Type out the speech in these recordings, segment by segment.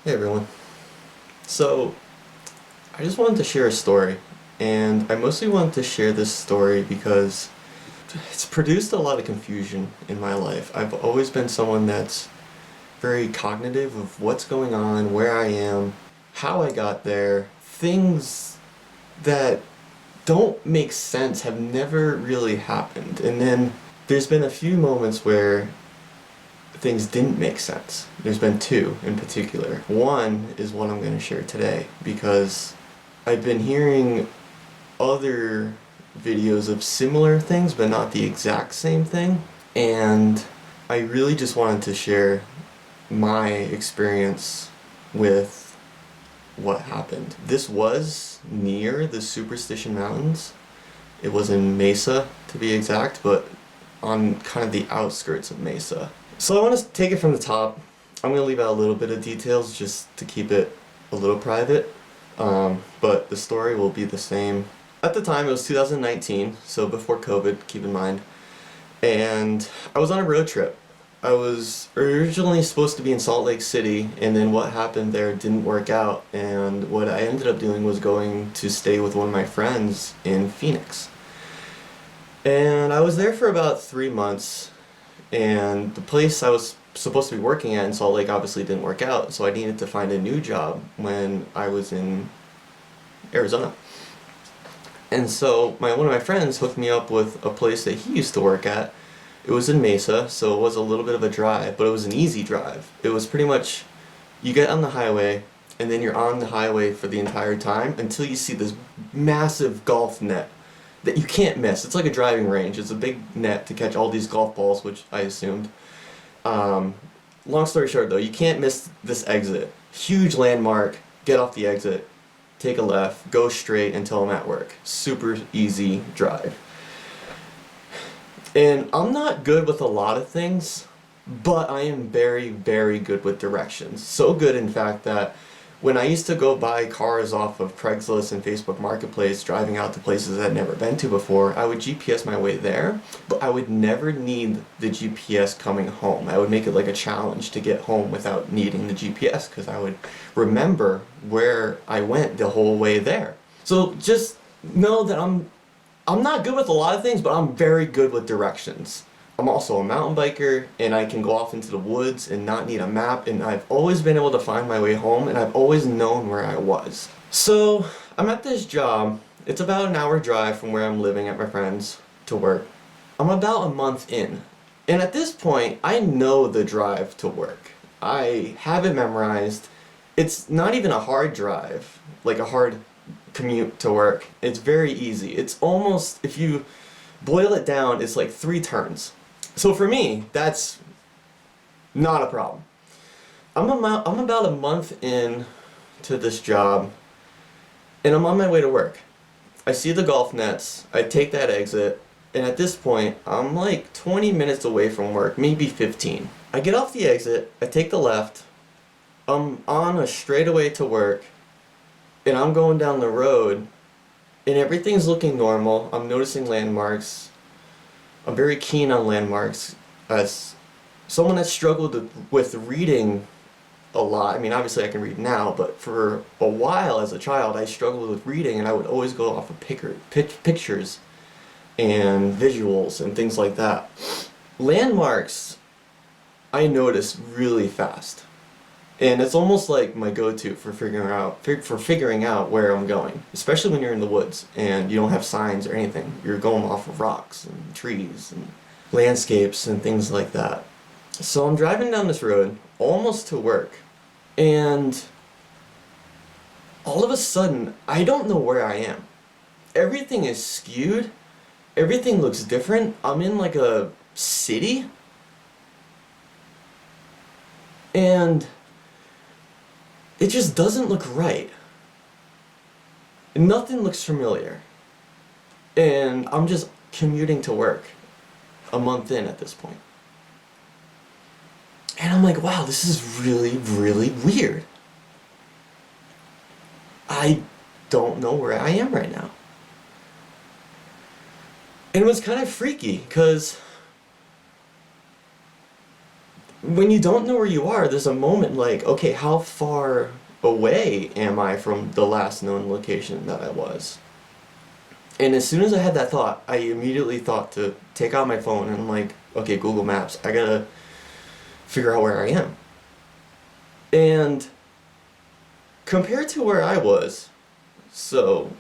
Hey everyone. So, I just wanted to share a story, and I mostly wanted to share this story because it's produced a lot of confusion in my life. I've always been someone that's very cognitive of what's going on, where I am, how I got there. Things that don't make sense have never really happened. And then there's been a few moments where things didn't make sense. There's been two in particular. One is what I'm going to share today because I've been hearing other videos of similar things but not the exact same thing, and I really just wanted to share my experience with what happened. This was near the Superstition Mountains. It was in Mesa to be exact, but on kind of the outskirts of Mesa. So I want to take it from the top. I'm going to leave out a little bit of details just to keep it a little private, but the story will be the same. At the time, it was 2019, so before COVID, keep in mind, and I was on a road trip. I was originally supposed to be in Salt Lake City, and then what happened there didn't work out, and what I ended up doing was going to stay with one of my friends in Phoenix. And I was there for about 3 months, and the place I was supposed to be working at in Salt Lake obviously didn't work out, so I needed to find a new job when I was in Arizona. And so one of my friends hooked me up with a place that he used to work at. It was in Mesa, so it was a little bit of a drive, but it was an easy drive. It was pretty much, you get on the highway, and then you're on the highway for the entire time until you see this massive golf net that you can't miss. It's like a driving range. It's a big net to catch all these golf balls, which I assumed. Long story short though, you can't miss this exit. Huge landmark, get off the exit, take a left, go straight until I'm at work. Super easy drive. And I'm not good with a lot of things, but I am very, very good with directions. So good, in fact, that when I used to go buy cars off of Craigslist and Facebook Marketplace, driving out to places I'd never been to before, I would GPS my way there, but I would never need the GPS coming home. I would make it like a challenge to get home without needing the GPS, because I would remember where I went the whole way there. So just know that I'm not good with a lot of things, but I'm very good with directions. I'm also a mountain biker, and I can go off into the woods and not need a map, and I've always been able to find my way home, and I've always known where I was. So I'm at this job. It's about an hour drive from where I'm living at my friend's to work. I'm about a month in, and at this point I know the drive to work. I have it memorized. It's not even a hard drive, like a hard commute to work. It's very easy. It's almost, if you boil it down, it's like 3 turns. So for me, that's not a problem. I'm about a month in to this job, and I'm on my way to work. I see the golf nets, I take that exit, and at this point, I'm like 20 minutes away from work, maybe 15. I get off the exit, I take the left, I'm on a straightaway to work, and I'm going down the road, and everything's looking normal. I'm noticing landmarks. I'm very keen on landmarks as someone that struggled with reading a lot. I mean, obviously I can read now, but for a while as a child I struggled with reading, and I would always go off of pictures and visuals and things like that. Landmarks I notice really fast. And it's almost like my go-to for figuring out where I'm going, especially when you're in the woods and you don't have signs or anything. You're going off of rocks and trees and landscapes and things like that. So I'm driving down this road, almost to work, and all of a sudden, I don't know where I am. Everything is skewed. Everything looks different. I'm in like a city, and it just doesn't look right. Nothing looks familiar. And I'm just commuting to work a month in at this point. And I'm like, wow, this is really, really weird. I don't know where I am right now. And it was kind of freaky, because when you don't know where you are, there's a moment like, okay, how far away am I from the last known location that I was? And as soon as I had that thought, I immediately thought to take out my phone and I'm like, okay, Google Maps, I gotta figure out where I am. And compared to where I was, so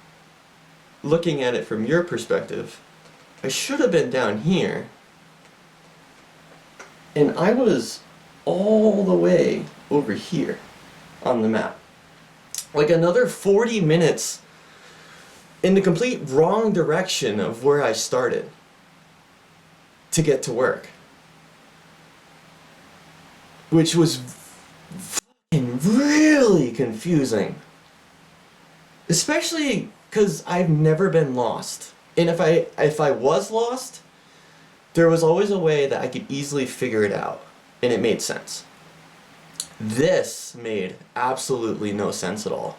looking at it from your perspective, I should have been down here, and I was all the way over here on the map. Like another 40 minutes in the complete wrong direction of where I started to get to work. Which was fucking really confusing. Especially because I've never been lost. And if I was lost, there was always a way that I could easily figure it out. And it made sense. This made absolutely no sense at all.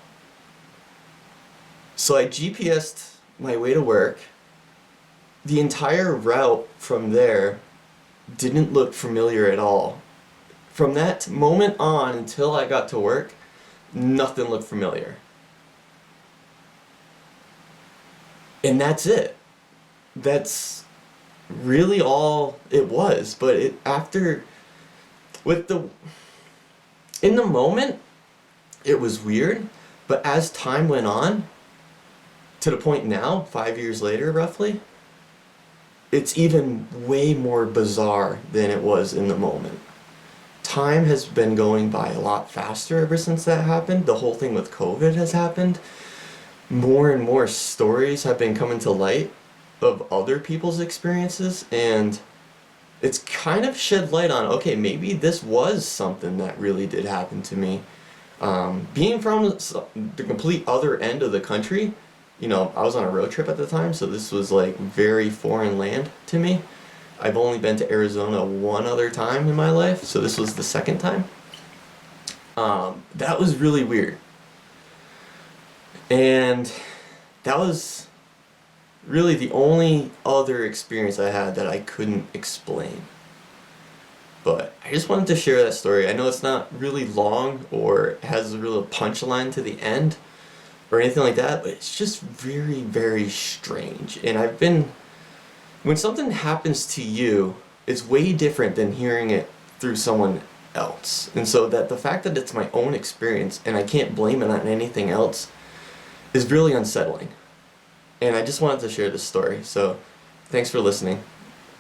So I GPS'd my way to work. The entire route from there didn't look familiar at all. From that moment on until I got to work, nothing looked familiar. And that's it. That's really all it was. But in the moment, it was weird. But as time went on, to the point now, 5 years later roughly, it's even way more bizarre than it was in the moment. Time has been going by a lot faster ever since that happened. The whole thing with COVID has happened. More and more stories have been coming to light of other people's experiences, and it's kind of shed light on, okay, maybe this was something that really did happen to me. Being from the complete other end of the country, you know, I was on a road trip at the time, so this was like very foreign land to me. I've only been to Arizona one other time in my life, so this was the second time. That was really weird. And that was really the only other experience I had that I couldn't explain. But I just wanted to share that story. I know it's not really long or has a real punchline to the end or anything like that, but it's just very, very strange. And when something happens to you, it's way different than hearing it through someone else. And so that the fact that it's my own experience and I can't blame it on anything else is really unsettling. And I just wanted to share this story. So thanks for listening.